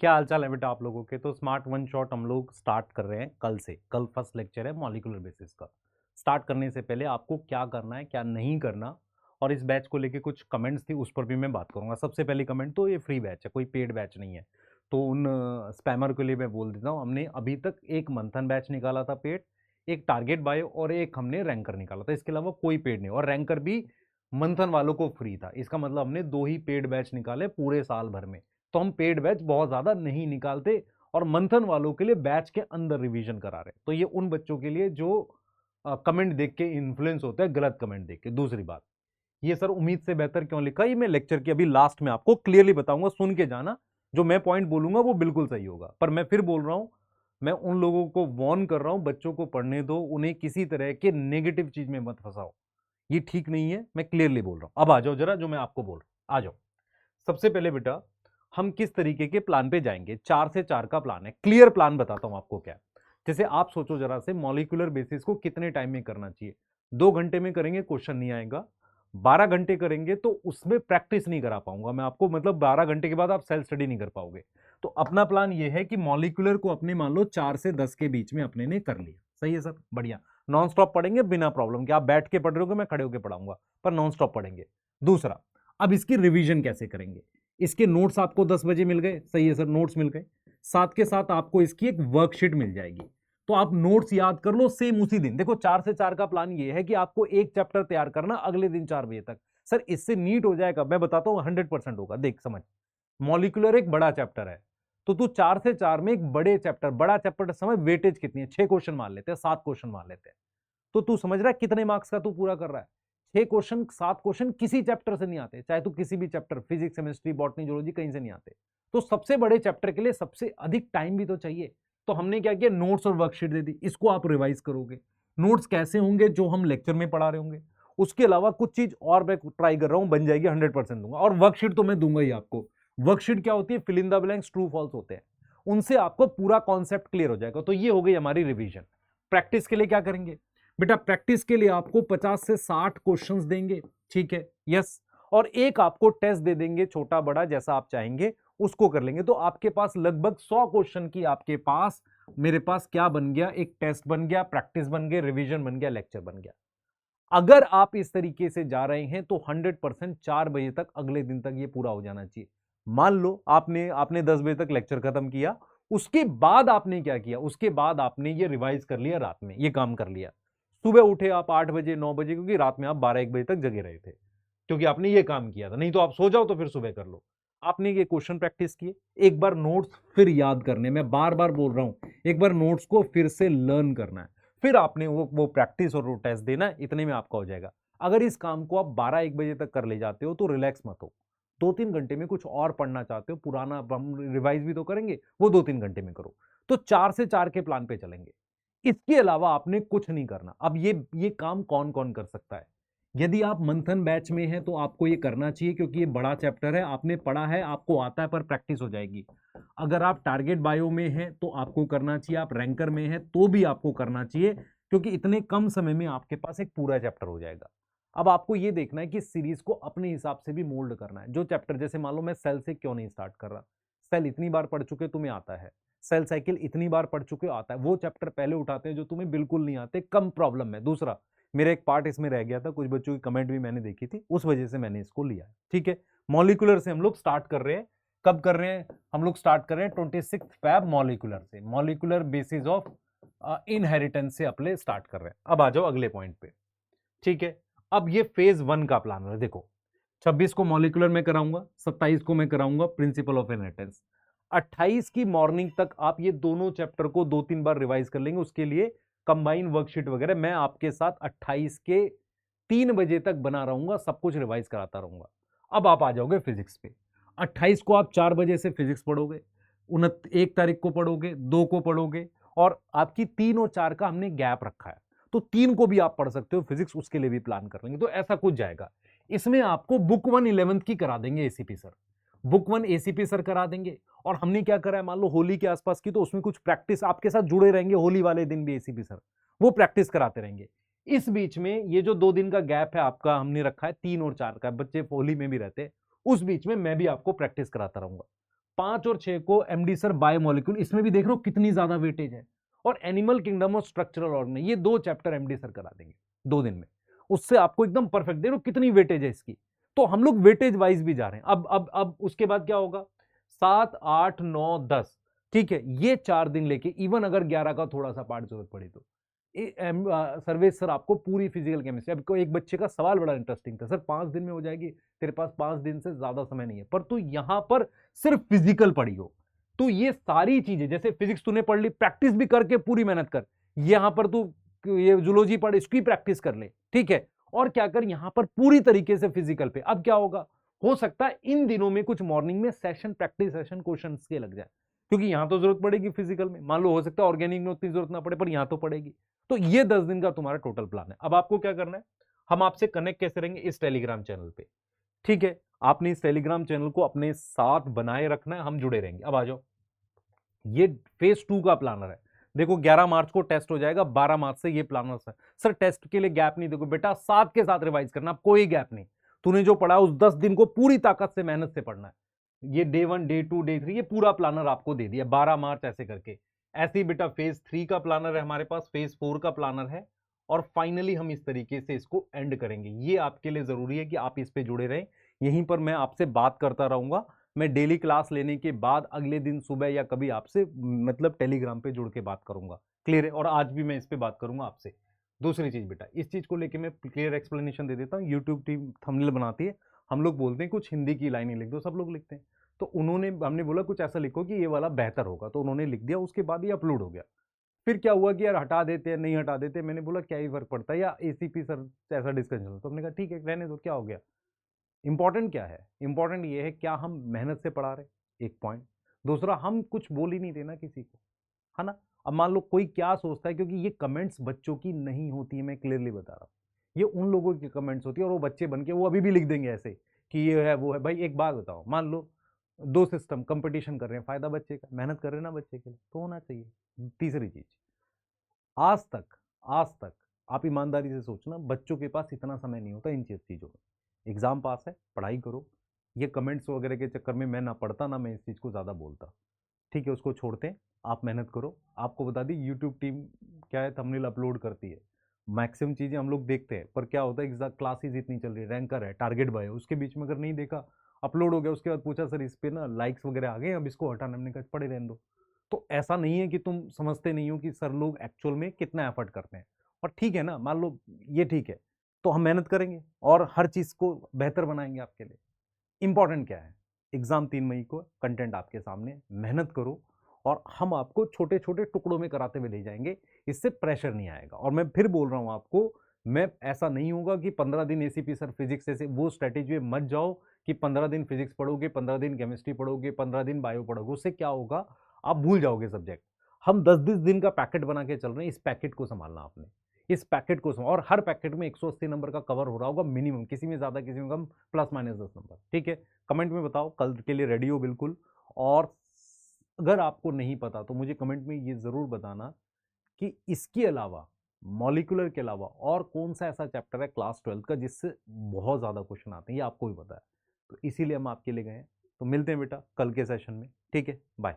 क्या हाल चाल है बेटा आप लोगों के। तो स्मार्ट वन शॉट हम लोग स्टार्ट कर रहे हैं कल से। कल फर्स्ट लेक्चर है मॉलिक्यूलर बेसिस का। स्टार्ट करने से पहले आपको क्या करना है क्या नहीं करना, और इस बैच को लेके कुछ कमेंट्स थी उस पर भी मैं बात करूंगा। सबसे पहली कमेंट, तो ये फ्री बैच है, कोई पेड बैच नहीं है। तो उन स्पैमर के लिए मैं बोल देता हूँ, हमने अभी तक एक मंथन बैच निकाला था पेड, एक टारगेट बायो और एक हमने रैंकर निकाला था। इसके अलावा कोई पेड नहीं, और रैंकर भी मंथन वालों को फ्री था। इसका मतलब हमने दो ही पेड बैच निकाले पूरे साल भर में। तो हम पेड बैच बहुत ज्यादा नहीं निकालते, और मंथन वालों के लिए बैच के अंदर रिवीजन करा रहे। तो ये उन बच्चों के लिए जो कमेंट देख के इन्फ्लुएंस होता है, गलत कमेंट देख के। दूसरी बात, ये सर उम्मीद से बेहतर क्यों लिखा, ये मैं लेक्चर की अभी लास्ट में आपको क्लियरली बताऊंगा, सुन के जाना। जो मैं पॉइंट बोलूंगा वो बिल्कुल सही होगा, पर मैं फिर बोल रहा हूं, मैं उन लोगों को वार्न कर रहा हूं, बच्चों को पढ़ने दो, उन्हें किसी तरह के नेगेटिव चीज में मत फंसाओ। ये ठीक नहीं है, मैं क्लियरली बोल रहा हूं। अब आ जाओ जरा जो मैं आपको बोल रहा हूं, आ जाओ। सबसे पहले बेटा, हम किस तरीके के प्लान पे जाएंगे। 4 से 4 का प्लान है, क्लियर प्लान बताता हूं आपको क्या है। जैसे आप सोचो जरा से, मॉलिक्यूलर बेसिस को कितने टाइम में करना चाहिए। 2 घंटे में करेंगे क्वेश्चन नहीं आएगा। 12 घंटे करेंगे तो उसमें प्रैक्टिस नहीं करा पाऊंगा मैं आपको, मतलब 12 घंटे के बाद आप सेल्फ स्टडी नहीं कर पाओगे। तो अपना प्लान ये है कि मॉलिक्यूलर को अपने मान लो 4 से 10 के बीच में अपने ने कर लिया। सही है सर, बढ़िया। नॉन स्टॉप पढ़ेंगे बिना प्रॉब्लम के, आप बैठ के पढ़ रहे हो मैं खड़े होकर पढ़ाऊंगा, पर नॉन स्टॉप पढ़ेंगे। दूसरा, अब इसकी रिवीजन कैसे करेंगे। इसके नोट्स आपको 10 बजे मिल गए, सही है सर, नोट्स मिल गए। साथ के साथ आपको इसकी एक वर्कशीट मिल जाएगी, तो आप नोट्स याद कर लो सेम उसी दिन। देखो 4 से 4 का प्लान ये है कि आपको एक चैप्टर तैयार करना अगले दिन 4 बजे तक। सर इससे नीट हो जाएगा, मैं बताता हूं 100% होगा। देख समझ, मॉलिक्यूलर एक बड़ा चैप्टर है, तो तू 4 से 4 में एक बड़े चैप्टर, बड़ा चैप्टर समझ, वेटेज कितनी है, 6 क्वेश्चन मान लेते हैं, 7 क्वेश्चन मान लेते हैं। तो तू समझ रहा है कितने मार्क्स का तू पूरा कर रहा है। 6 क्वेश्चन, 7 क्वेश्चन किसी चैप्टर से नहीं आते, चाहे तू किसी भी chapter, physics chemistry botany zoology, कहीं से नहीं आते। तो सबसे बड़े चैप्टर के लिए सबसे अधिक टाइम भी तो चाहिए। तो हमने क्या किया, नोट्स और वर्कशीट दे दी, इसको आप रिवाइज करोगे। नोट्स कैसे होंगे, जो हम लेक्चर में पढ़ा रहे होंगे। उसके अलावा कुछ चीज और मैं ट्राई कर रहा हूं, बन जाएगी, 100% दूंगा। और वर्कशीट तो मैं दूंगा ही आपको। वर्कशीट क्या होती है, fill in the blanks, true false होते हैं, उनसे आपको पूरा कॉन्सेप्ट क्लियर हो जाएगा। तो ये हो गई हमारी रिवीजन। प्रैक्टिस के लिए क्या करेंगे बेटा, प्रैक्टिस के लिए आपको 50 से 60 क्वेश्चंस देंगे, ठीक है, यस। और एक आपको टेस्ट दे देंगे, छोटा बड़ा जैसा आप चाहेंगे उसको कर लेंगे। तो आपके पास लगभग 100 क्वेश्चन की आपके पास, मेरे पास क्या बन गया, एक टेस्ट बन गया, प्रैक्टिस बन गया, रिवीजन बन गया, लेक्चर बन गया। अगर आप इस तरीके से जा रहे हैं तो 100% 4 बजे तक, अगले दिन तक ये पूरा हो जाना चाहिए। मान लो आपने आपने 10 बजे तक लेक्चर खत्म किया, उसके बाद आपने क्या किया, उसके बाद आपने ये रिवाइज कर लिया, रात में ये काम कर लिया। सुबह उठे आप 8 बजे 9 बजे, क्योंकि रात में आप 12-1 बजे तक जगे रहे थे, क्योंकि आपने ये काम किया था। नहीं तो आप सो जाओ तो फिर सुबह कर लो। आपने ये क्वेश्चन प्रैक्टिस किए, एक बार नोट्स फिर याद करने, मैं बार बार बोल रहा हूं, एक बार नोट्स को फिर से लर्न करना है, फिर आपने वो प्रैक्टिस और वो टेस्ट देना है, इतने में आपका हो जाएगा। अगर इस काम को आप 12-1 बजे तक कर ले जाते हो तो रिलैक्स मत हो। 2-3 घंटे में कुछ और पढ़ना चाहते हो, पुराना हम रिवाइज भी तो करेंगे, वो 2-3 घंटे में करो। तो 4 से 4 के प्लान पे चलेंगे। इसके अलावा आपने कुछ नहीं करना। अब ये काम कौन कौन कर सकता है। यदि आप मंथन बैच में हैं तो आपको ये करना चाहिए, क्योंकि ये बड़ा चैप्टर है, आपने पढ़ा है, आपको आता है, पर प्रैक्टिस हो जाएगी। अगर आप टारगेट बायो में हैं तो आपको करना चाहिए, आप रैंकर में हैं तो भी आपको करना चाहिए, क्योंकि इतने कम समय में आपके पास एक पूरा चैप्टर हो जाएगा। अब आपको ये देखना है कि सीरीज को अपने हिसाब से भी मोल्ड करना है। जो चैप्टर, जैसे मान लो मैं सेल से क्यों नहीं स्टार्ट कर रहा, सेल इतनी बार पढ़ चुके तुम्हें आता है, सेल साइकिल इतनी बार पढ़ चुके हो आता है, वो चैप्टर पहले उठाते हैं जो तुम्हें बिल्कुल नहीं आते, कम प्रॉब्लम है। दूसरा, मेरा एक पार्ट इसमें रह गया था, कुछ बच्चों की कमेंट भी मैंने देखी थी, उस वजह से मैंने इसको लिया है, ठीक है। मॉलिक्यूलर से हम लोग स्टार्ट कर रहे हैं। कब कर रहे हैं, हम लोग स्टार्ट कर रहे हैं 26 फैब मॉलिक्यूलर से, मॉलिक्यूलर बेसिस ऑफ इनहेरिटेंस से अपने स्टार्ट कर रहे हैं। अब आ जाओ अगले पॉइंट पे, ठीक है। अब ये फेज 1 का प्लान है। देखो 26 को मॉलिक्यूलर में कराऊंगा, 27 को मैं कराऊंगा प्रिंसिपल ऑफ इनहेरिटेंस। 28 की मॉर्निंग तक आप ये दोनों चैप्टर को 2-3 बार रिवाइज कर लेंगे। उसके लिए कंबाइन वर्कशीट वगैरह मैं आपके साथ 28 के 3 बजे तक बना रहूंगा, सब कुछ रिवाइज कराता रहूंगा। अब आप आ जाओगे फिजिक्स पे। 28 को आप 4 बजे से फिजिक्स पढ़ोगे, 1 तारीख को पढ़ोगे, 2 को पढ़ोगे, और आपकी 3 और 4 का हमने गैप रखा है, तो 3 को भी आप पढ़ सकते हो फिजिक्स, उसके लिए भी प्लान कर लेंगे। तो ऐसा कुछ जाएगा। इसमें आपको बुक 1 11th की करा देंगे ACP sir, book 1 ACP sir करा देंगे। और हमने क्या करा है, मान लो होली के आसपास की, तो उसमें कुछ प्रैक्टिस आपके साथ जुड़े रहेंगे, होली वाले दिन भी एसीपी सर वो प्रैक्टिस कराते रहेंगे। इस बीच में ये जो 2 दिन का गैप है आपका, हमने रखा है 3 और 4 का, बच्चे होली में भी रहते हैं, उस बीच में मैं भी आपको प्रैक्टिस कराता रहूंगा। 5 और 6 को एमडी सर बायोमोलिक्यूल, इसमें भी देख रहे हो कितनी ज्यादा वेटेज है। और एनिमल किंगडम और स्ट्रक्चरल ऑर्गन, ये 2 चैप्टर एमडी सर करा देंगे 2 दिन में, उससे आपको एकदम परफेक्ट। देखो कितनी वेटेज है इसकी। तो हम लोग वेटेज वाइज भी जा रहे हैं। अब उसके बाद क्या होगा, 7, 8, 9, 10, ठीक है, ये 4 दिन लेके, इवन अगर 11 का थोड़ा सा पार्ट जरूरत पड़ी तो सर्वेश सर आपको पूरी फिजिकल केमिस्ट्री। अब एक बच्चे का सवाल बड़ा इंटरेस्टिंग था, सर 5 दिन में हो जाएगी, तेरे पास 5 दिन से ज्यादा समय नहीं है, पर तू यहां पर सिर्फ फिजिकल पढ़ी हो, तो ये सारी चीजें, जैसे फिजिक्स तूने पढ़ ली, प्रैक्टिस भी करके पूरी मेहनत कर, यहां पर तू ये जूलॉजी पढ़, इसकी प्रैक्टिस कर ले, ठीक है, और क्या कर यहां पर पूरी तरीके से फिजिकल पे। अब क्या होगा, हो सकता है इन दिनों में कुछ मॉर्निंग में सेशन, प्रैक्टिस सेशन क्वेश्चन के लग जाए, क्योंकि यहां तो जरूरत पड़ेगी फिजिकल में, मान लो हो सकता है ऑर्गेनिक में उतनी जरूरत ना पड़े, पर यहां तो पड़ेगी। तो ये 10 दिन का तुम्हारा टोटल प्लान है। अब आपको क्या करना है, हम आपसे कनेक्ट कैसे रहेंगे, इस टेलीग्राम चैनल पे, ठीक है, आपने इस टेलीग्राम चैनल को अपने साथ बनाए रखना है, हम जुड़े रहेंगे। अब आ जाओ, ये फेज 2 का प्लानर है। देखो 11 मार्च को टेस्ट हो जाएगा, 12 मार्च से ये प्लानर है। सर टेस्ट के लिए गैप नहीं, देखो बेटा साथ के साथ रिवाइज करना, कोई गैप नहीं। तूने जो पढ़ा उस 10 दिन को पूरी ताकत से मेहनत से पढ़ना है। ये डे 1, डे 2, डे 3, ये पूरा प्लानर आपको दे दिया 12 मार्च ऐसे करके। ऐसे ही बेटा फेज 3 का प्लानर है हमारे पास, फेज 4 का प्लानर है, और फाइनली हम इस तरीके से इसको एंड करेंगे। ये आपके लिए जरूरी है कि आप इस पे जुड़े रहें, यहीं पर मैं आपसे बात करता रहूंगा। मैं डेली क्लास लेने के बाद अगले दिन सुबह या कभी आपसे मतलब टेलीग्राम पे जुड़ के बात करूंगा, क्लियर है। और आज भी मैं इस पे बात करूंगा आपसे। दूसरी चीज बेटा, इस चीज को लेके मैं क्लियर एक्सप्लेनेशन दे देता हूँ। यूट्यूब टीम थंबनेल बनाती है, हम लोग बोलते हैं कुछ हिंदी की लाइनें लिख दो, सब लोग लिखते हैं, तो उन्होंने, हमने बोला कुछ ऐसा लिखो कि ये वाला बेहतर होगा, तो उन्होंने लिख दिया, उसके बाद ये अपलोड हो गया। फिर क्या हुआ कि यार हटा देते हैं, नहीं हटा देते, मैंने बोला क्या ही फर्क पड़ता है, या एसीपी सर ऐसा डिस्कशन, तो हमने कहा ठीक है रहने दो, क्या हो गया। इंपॉर्टेंट क्या है, इंपॉर्टेंट ये है क्या हम मेहनत से पढ़ा रहे, एक पॉइंट। दूसरा, हम कुछ बोल ही नहीं देना किसी को, है ना। अब मान लो कोई क्या सोचता है, क्योंकि ये कमेंट्स बच्चों की नहीं होती है, मैं क्लियरली बता रहा हूँ, ये उन लोगों की कमेंट्स होती है, और वो बच्चे बन के वो अभी भी लिख देंगे ऐसे कि ये है वो है। भाई एक बात बताओ, मान लो 2 सिस्टम कंपटीशन कर रहे हैं, फायदा बच्चे का, मेहनत कर रहे हैं ना बच्चे के लिए, तो होना चाहिए। तीसरी चीज, आज तक आप ईमानदारी से सोचना, बच्चों के पास इतना समय नहीं होता इन चीज़ों में। एग्जाम पास है, पढ़ाई करो, ये कमेंट्स वगैरह के चक्कर में मैं ना पढ़ता ना मैं इस चीज़ को ज़्यादा बोलता, ठीक है, उसको छोड़ते हैं, आप मेहनत करो। आपको बता दी यूट्यूब टीम क्या है, थंबनेल अपलोड करती है, मैक्सिमम चीज़ें हम लोग देखते हैं, पर क्या होता है एग्जैक्ट क्लासेज इतनी चल रही है, रैंकर है, टारगेट बाय है, उसके बीच में अगर नहीं देखा, अपलोड हो गया, उसके बाद पूछा सर इस पे ना लाइक्स वगैरह आ गए, अब इसको हटाना, हमने कहा पड़े रहने दो। तो ऐसा नहीं है कि तुम समझते नहीं हो कि सर लोग एक्चुअल में कितना एफर्ट करते हैं, और ठीक है ना, मान लो ये ठीक है, तो हम मेहनत करेंगे और हर चीज़ को बेहतर बनाएंगे आपके लिए। इंपॉर्टेंट क्या है, एग्जाम 3 मई को, कंटेंट आपके सामने, मेहनत करो, और हम आपको छोटे छोटे टुकड़ों में कराते हुए ले जाएंगे, इससे प्रेशर नहीं आएगा। और मैं फिर बोल रहा हूं आपको, मैं ऐसा नहीं होगा कि 15 दिन एसीपी सर फिजिक्स ऐसे, वो स्ट्रेटेजी में मत जाओ कि 15 दिन फिजिक्स पढ़ोगे, 15 दिन केमिस्ट्री पढ़ोगे, 15 दिन बायो पढ़ोगे, उससे क्या होगा, आप भूल जाओगे सब्जेक्ट। हम 10-20 दिन का पैकेट बना के चल रहे हैं, इस पैकेट को संभालना आपने, इस पैकेट को और हर पैकेट में 180 नंबर का कवर हो रहा होगा मिनिमम, किसी में ज्यादा किसी में कम, ±10 नंबर, ठीक है। कमेंट में बताओ, कल के लिए रेडी हो बिल्कुल। और अगर आपको नहीं पता तो मुझे कमेंट में ये जरूर बताना कि इसके अलावा, मॉलिक्यूलर के अलावा और कौन सा ऐसा चैप्टर है क्लास 12 का जिससे बहुत ज्यादा क्वेश्चन आते हैं, ये आपको भी पता है, तो इसीलिए हम आपके लिए गए हैं। तो मिलते हैं बेटा कल के सेशन में, ठीक है, बाय।